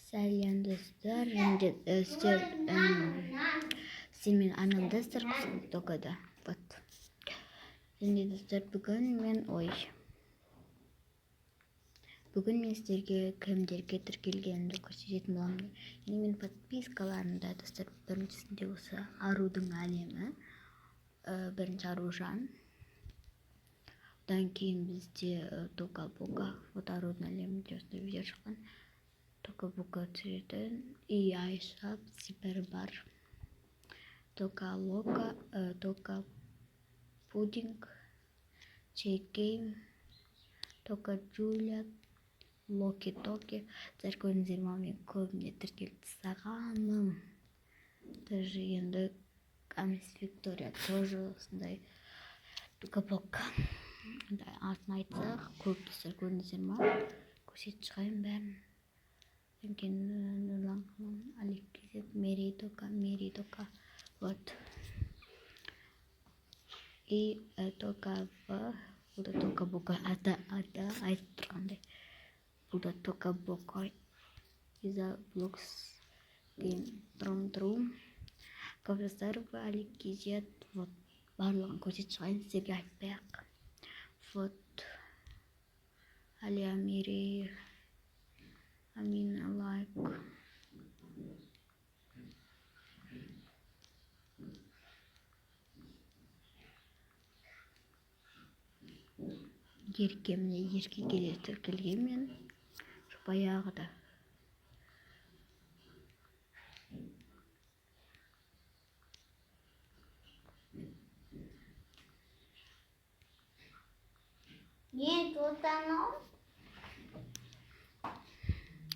Сәлем достар, сенімен анамдастар қысқы токада. Және достар, бүгін мен сіздерге кімдерге тіркелгенімді көрсететін боламын. Және мен подпискаларымда достар, біріншісінде осы Арудың әлемі, бірінші Аружан. Одан кейін бізде Тока-Бока, Арудың әлемінде осындай видео шыққан. Тока-Бока түсіретін, и Айша, Сипер бар. Тока-Лока, Тока-Пудинг, Чейкейм, Тока-Джулия, Локи-Токи. Сіздер көрдіңіздер ма, мен көбіне тіркелді сағаным. Даже енді Камис Виктория тоже осындай Тока-Бока. Атын айтсақ, көп достар көрдіңіздер ма? Көрсетіп шығайын бәрін. Нұрлан Алик Кезет, Мери Тока, вот. И Тока-Бока, бұл да Тока-Бока, аты айтып тұрғандай. Бұл да Тока-Бока, Иза Блокс, Трум, Кавраздарова, Алик Кезет, вот. Барлығын көрсетіп шығайын, сіздерге айтпай-ақ. Вот. Алия Мери, Амина лайк. Ерке келер тіркелген мен. Баяғы да. Не, тут оно?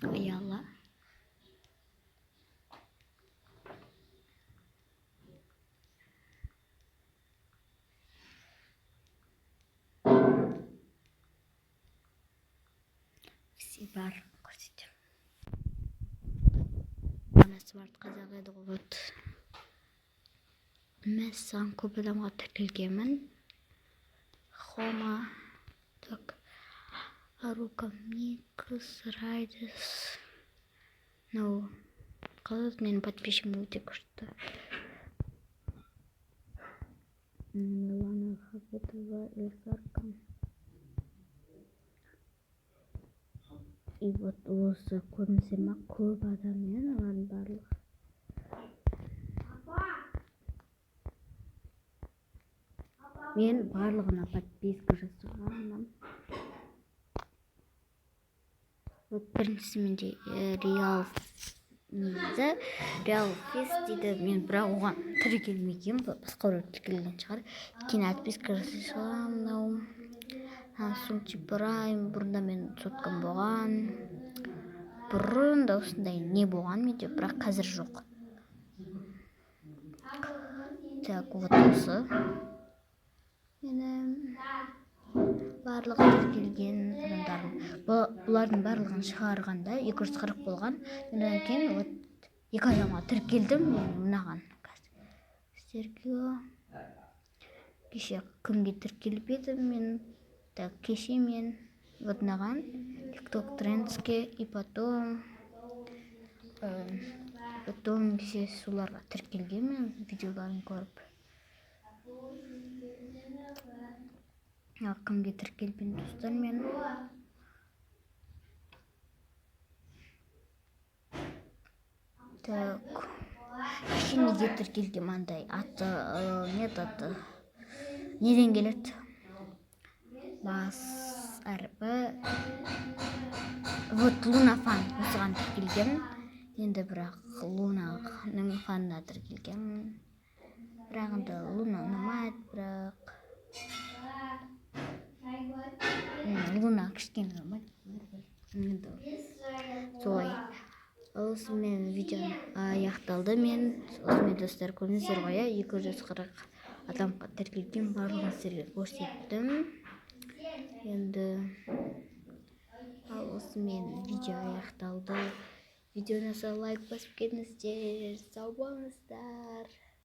Аяла. Все бар көрсетем. Анасы бар қазақ еді ғой. Вот. Мен саған көп адамға тіркелгенмін. Хома. Так. Арука Микс, Райдес. Ну, қалады менің подписчигім өте күшті. Милана Хабетова, Эльзарка. И вот осы көрдіңіздер ма, көп адаммен олардың барлығы. Мен барлығына подписка жасағанмын. Вот біріншісі менде Реал Фест дейді. Мен бірақ оған тіркелмеген, басқа біреу тіркелген шығар. Кейін подписка жасағанмын. Сумчи Прайм, бұрында мен соткам болған. Бұрында осындай не болған менде, бірақ қазір жоқ. Так, вот осы. Менің барлығы тіркелген адамдарым. Бұлардың барлығын шығарғанда 240 болған. Менен кейін вот 2 адамға тіркелдім, мен мынаған. Сіздерге кеше кімге тіркеліп едім мен? Так, кеше мен вот мынаған TikTok Trendsке и потом кеше соларға тіркелген мен видеоларын көріп. Кімге тіркелген достар мен? Так, кеше неге тіркелген мандай аты, неден келеді? Бас әрпі. Вот Луна фан осыған тіркелген. Енді бірақ Лунаның фанына тіркелген. Бірақ енді Луна ұнамайды, бірақ Луна кішкене ұнамайды. Солай. Осымен видео аяқталды. Мен осымен достар көрдіңіздер ғой, 240 адамға тіркелген, барлығын сіздерге көрсеттім. Енді осымен видео аяқталды. Видеоны лайк басып кетіңіздер. Сау болыңыздар.